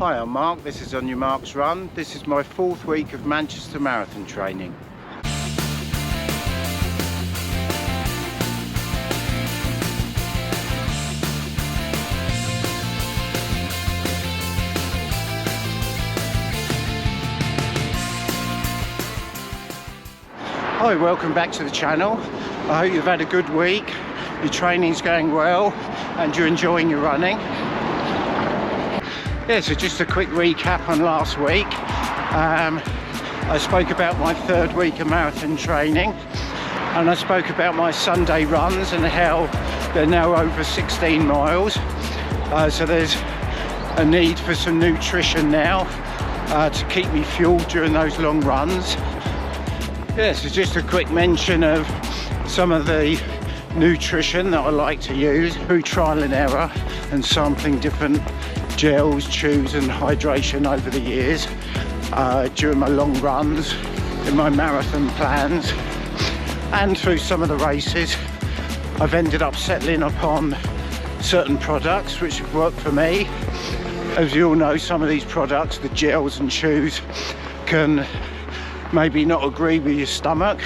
Hi, I'm Mark. This is On Your Marks Run. This is my 4th week of Manchester Marathon training. Hi, welcome back to the channel. I hope you've had a good week, your training's going well and you're enjoying your running. Yeah, so just a quick recap on last week. I spoke about my 3rd week of marathon training, and I spoke about my Sunday runs and how they're now over 16 miles. So there's a need for some nutrition now to keep me fueled during those long runs. Yeah, so just a quick mention of some of the nutrition that I like to use through trial and error and sampling different gels, chews and hydration over the years during my long runs, in my marathon plans and through some of the races. I've ended up settling upon certain products which have worked for me. As you all know, some of these products, the gels and chews, can maybe not agree with your stomach,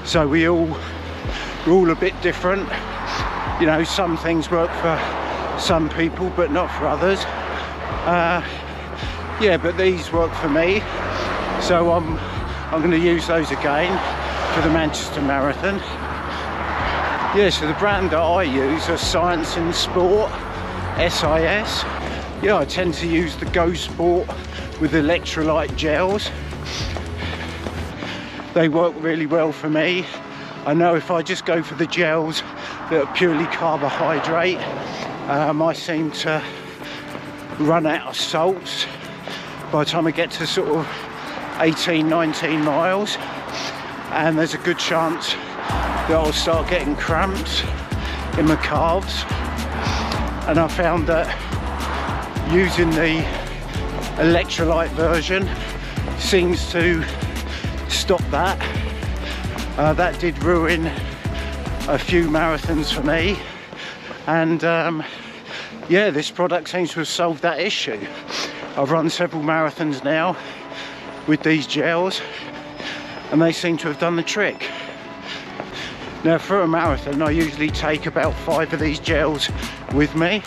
so we're all a bit different. You know, some things work for some people but not for others. Yeah, but these work for me, so I'm going to use those again for the Manchester Marathon. Yeah, so the brand that I use are Science in Sport, SIS. Yeah, I tend to use the Go Sport with electrolyte gels. They work really well for me. I know if I just go for the gels that are purely carbohydrate, I seem to run out of salts by the time I get to sort of 18, 19 miles, and there's a good chance that I'll start getting cramps in my calves. And I found that using the electrolyte version seems to stop that. That did ruin a few marathons for me, and yeah, this product seems to have solved that issue. I've run several marathons now with these gels and they seem to have done the trick. Now for a marathon I usually take about 5 of these gels with me,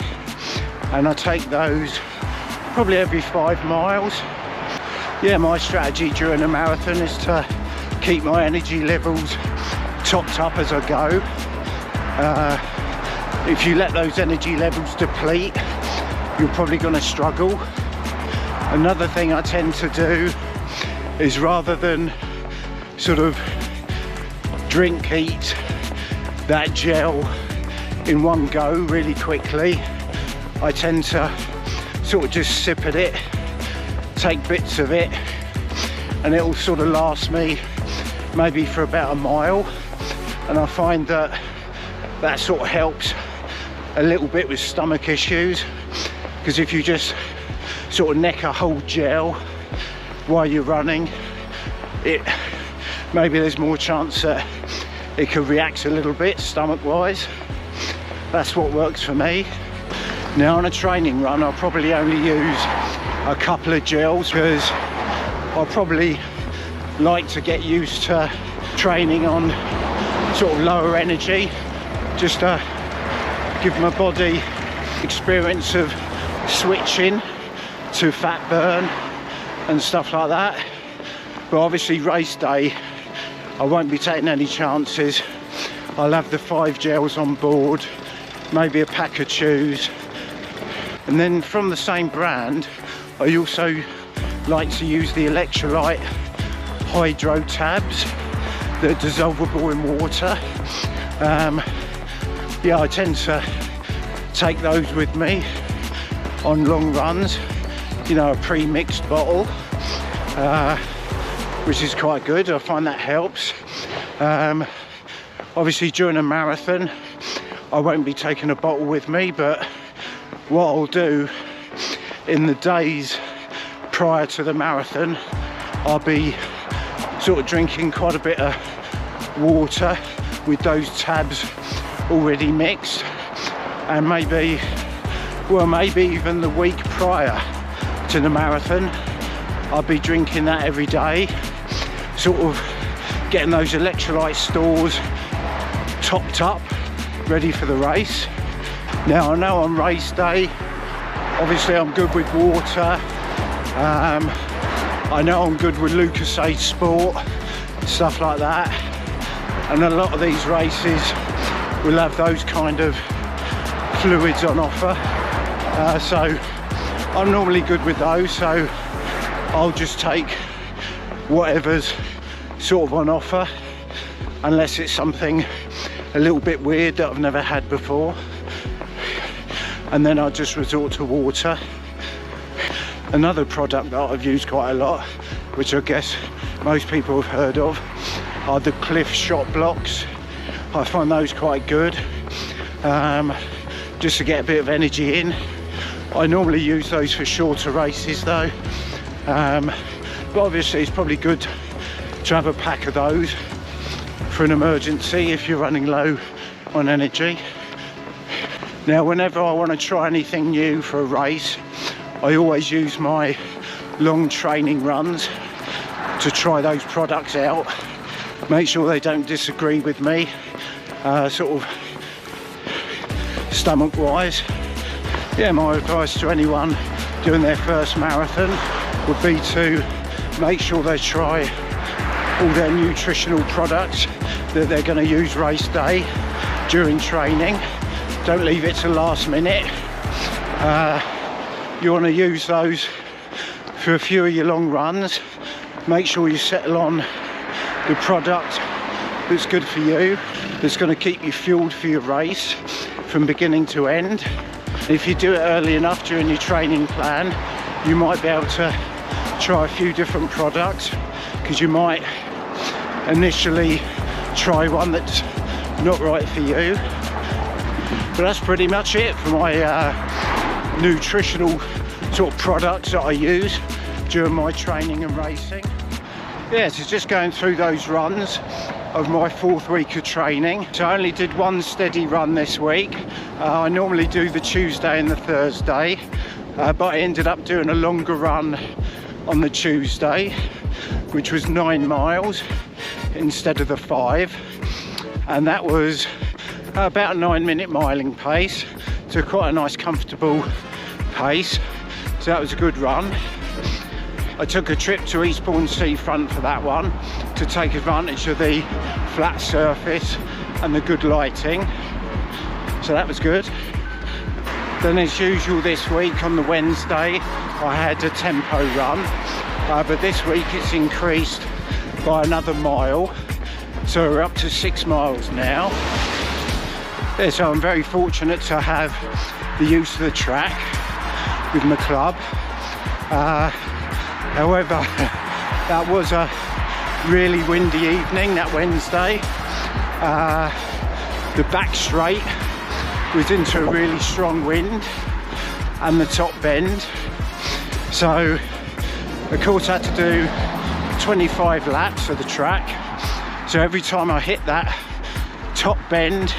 and I take those probably every 5 miles. Yeah, my strategy during a marathon is to keep my energy levels topped up as I go. If you let those energy levels deplete, you're probably going to struggle. Another thing I tend to do is, rather than sort of eat that gel in one go really quickly, I tend to sort of just sip at it, take bits of it, and it'll sort of last me maybe for about a mile. And I find that that sort of helps a little bit with stomach issues, because if you just sort of neck a whole gel while you're running, maybe there's more chance that it could react a little bit stomach wise. That's what works for me. Now on a training run I'll probably only use a couple of gels, because I'll probably like to get used to training on sort of lower energy, just to give my body experience of switching to fat burn and stuff like that. But obviously race day I won't be taking any chances. I'll have the 5 gels on board, maybe a pack of chews, and then from the same brand I also like to use the electrolyte hydro tabs that are dissolvable in water. Yeah, I tend to take those with me on long runs, you know, a pre-mixed bottle, which is quite good. I find that helps. Obviously during a marathon I won't be taking a bottle with me, but what I'll do in the days prior to the marathon, I'll be sort of drinking quite a bit of water with those tabs already mixed, and maybe even the week prior to the marathon, I'd be drinking that every day, sort of getting those electrolyte stores topped up, ready for the race. Now I know on race day, obviously I'm good with water. I know I'm good with Lucozade Sport, stuff like that. And a lot of these races will have those kind of fluids on offer. So I'm normally good with those, so I'll just take whatever's sort of on offer, unless it's something a little bit weird that I've never had before. And then I'll just resort to water. Another product that I've used quite a lot, which I guess most people have heard of, are the Cliff shot blocks. I find those quite good, just to get a bit of energy in. I normally use those for shorter races though, but obviously it's probably good to have a pack of those for an emergency if you're running low on energy. Now whenever I want to try anything new for a race, I always use my long training runs to try those products out, make sure they don't disagree with me, sort of stomach wise. Yeah, my advice to anyone doing their first marathon would be to make sure they try all their nutritional products that they're going to use race day during training. Don't leave it to last minute. You want to use those for a few of your long runs. Make sure you settle on the product that's good for you, that's going to keep you fueled for your race from beginning to end. If you do it early enough during your training plan, you might be able to try a few different products, because you might initially try one that's not right for you. But that's pretty much it for my nutritional sort of products that I use during my training and racing. Yeah, so just going through those runs of my 4th week of training. So I only did one steady run this week. I normally do the Tuesday and the Thursday, but I ended up doing a longer run on the Tuesday, which was 9 miles instead of the 5, and that was about a 9-minute miling pace, so quite a nice comfortable pace, so that was a good run. I took a trip to Eastbourne Seafront for that one to take advantage of the flat surface and the good lighting, so that was good. Then as usual this week on the Wednesday I had a tempo run, but this week it's increased by another mile, so we're up to 6 miles now. Yeah, so I'm very fortunate to have the use of the track with my club. However, that was a really windy evening that Wednesday. The back straight was into a really strong wind and the top bend. So, of course, I had to do 25 laps of the track. So every time I hit that top bend,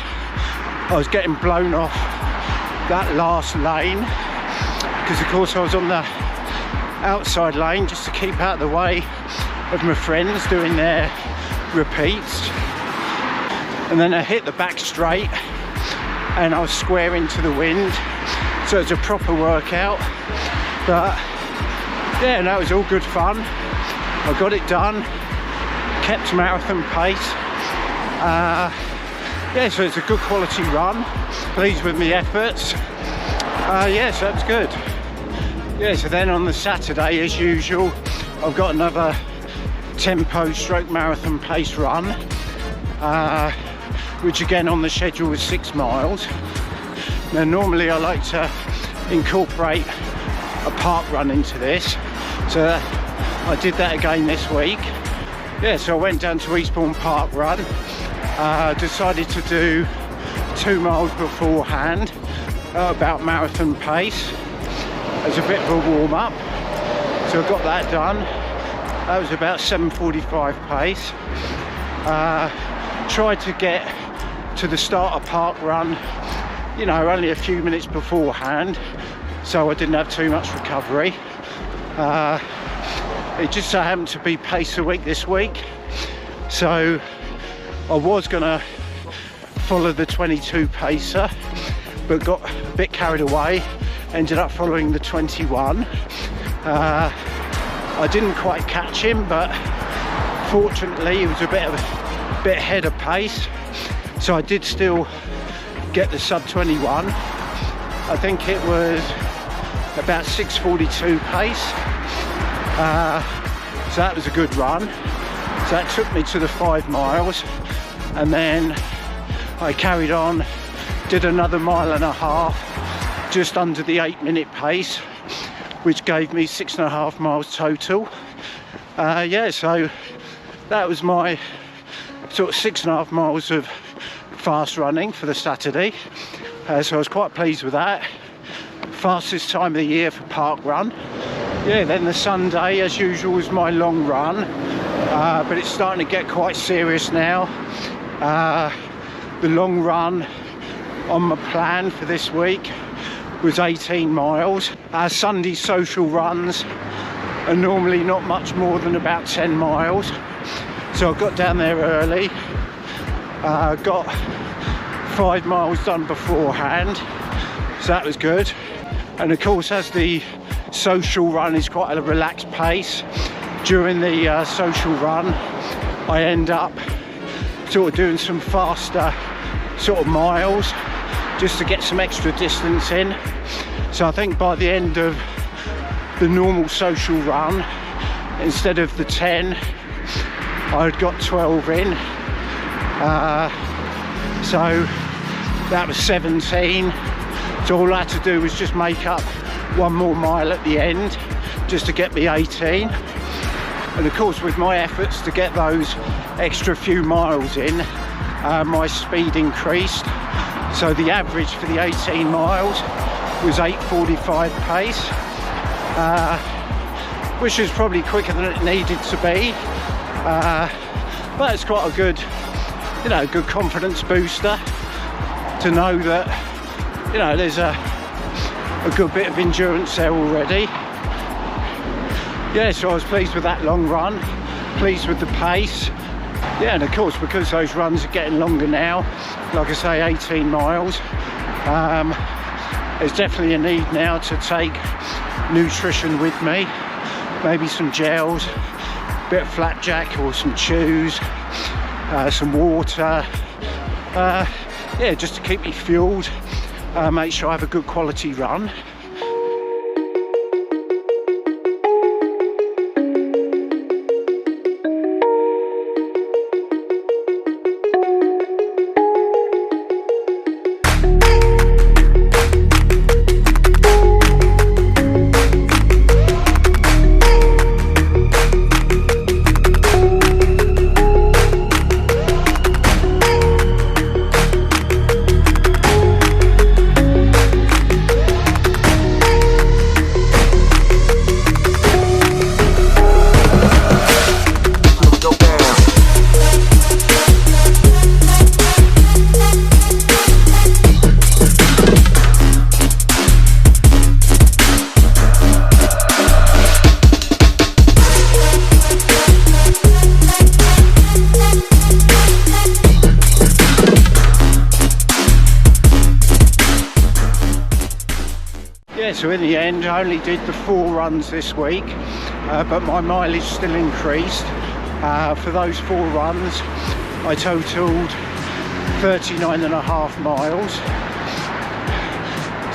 I was getting blown off that last lane, because of course I was on the outside lane just to keep out of the way of my friends doing their repeats. And then I hit the back straight and I was square into the wind, so it's a proper workout. But yeah, that was all good fun. I got it done, kept marathon pace. Yeah, so it's a good quality run. Pleased with my efforts. Yeah, so that's good. Yeah, so then on the Saturday, as usual, I've got another tempo stroke marathon pace run, which again on the schedule was 6 miles. Now normally I like to incorporate a park run into this, so I did that again this week. Yeah, so I went down to Eastbourne Park Run. Decided to do 2 miles beforehand, about marathon pace, as a bit of a warm-up. So I got that done. That was about 7:45 pace. Tried to get to the start of Park Run, you know, only a few minutes beforehand, so I didn't have too much recovery. It just so happened to be pace a week this week, so I was gonna follow the 22 pacer, but got a bit carried away, ended up following the 21. I didn't quite catch him, but fortunately he was a bit ahead of pace, so I did still get the sub 21. I think it was about 6:42 pace, so that was a good run. So that took me to the 5 miles, and then I carried on, did another 1.5 miles, just under the 8-minute pace, which gave me 6.5 miles total. Yeah, so that was my sort of 6.5 miles of fast running for the Saturday. So I was quite pleased with that. Fastest time of the year for park run. Yeah, then the Sunday, as usual, was my long run, but it's starting to get quite serious now. The long run on my plan for this week was 18 miles. Our Sunday social runs are normally not much more than about 10 miles. So I got down there early, got 5 miles done beforehand, so that was good. And of course, as the social run is quite a relaxed pace, during the social run I end up sort of doing some faster sort of miles just to get some extra distance in. So I think by the end of the normal social run, instead of the 10, I'd got 12 in. So that was 17. So all I had to do was just make up 1 more mile at the end just to get me 18. And of course, with my efforts to get those extra few miles in, my speed increased. So the average for the 18 miles was 8:45 pace, which is probably quicker than it needed to be. But it's quite a good, good confidence booster to know that, there's a good bit of endurance there already. Yeah, so I was pleased with that long run, pleased with the pace. Yeah, and of course, because those runs are getting longer now, like I say, 18 miles, there's definitely a need now to take nutrition with me, maybe some gels, a bit of flapjack or some chews, some water, yeah, just to keep me fueled, make sure I have a good quality run. So in the end, I only did the 4 runs this week, but my mileage still increased. For those 4 runs, I totaled 39.5 miles.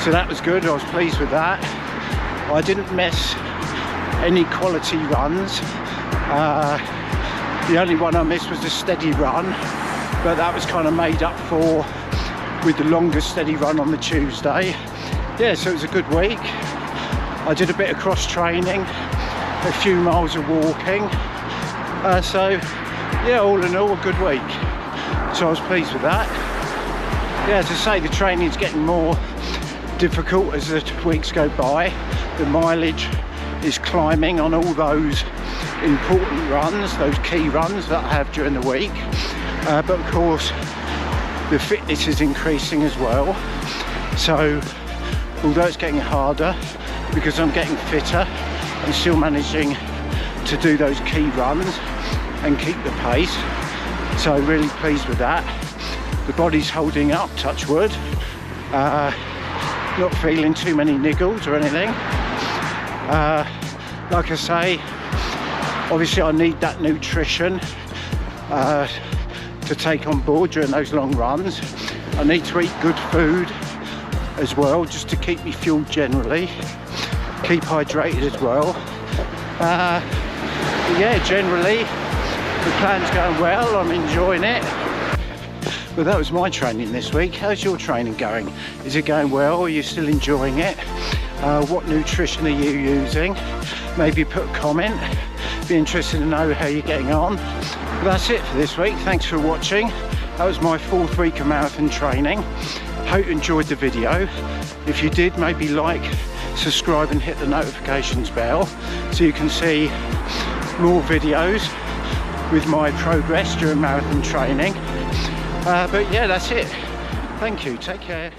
So that was good, I was pleased with that. I didn't miss any quality runs. The only one I missed was a steady run, but that was kind of made up for with the longer steady run on the Tuesday. Yeah, so it was a good week. I did a bit of cross training, a few miles of walking. So yeah, all in all, a good week. So I was pleased with that. Yeah, as I say, the training's getting more difficult as the weeks go by. The mileage is climbing on all those important runs, those key runs that I have during the week. But of course, the fitness is increasing as well. So although it's getting harder because I'm getting fitter and still managing to do those key runs and keep the pace. So really pleased with that. The body's holding up, touch wood. Not feeling too many niggles or anything. Like I say, obviously I need that nutrition to take on board during those long runs. I need to eat good food as well, just to keep me fueled generally, keep hydrated as well. Yeah, generally the plan's going well, I'm enjoying it. But that was my training this week. How's your training going? Is it going well? Are you still enjoying it? What nutrition are you using? Maybe put a comment. Be interested to know how you're getting on. But that's it for this week. Thanks for watching. That was my 4th week of marathon training. Hope you enjoyed the video. If you did, maybe like, subscribe and hit the notifications bell so you can see more videos with my progress during marathon training. But yeah, that's it. Thank you. Take care.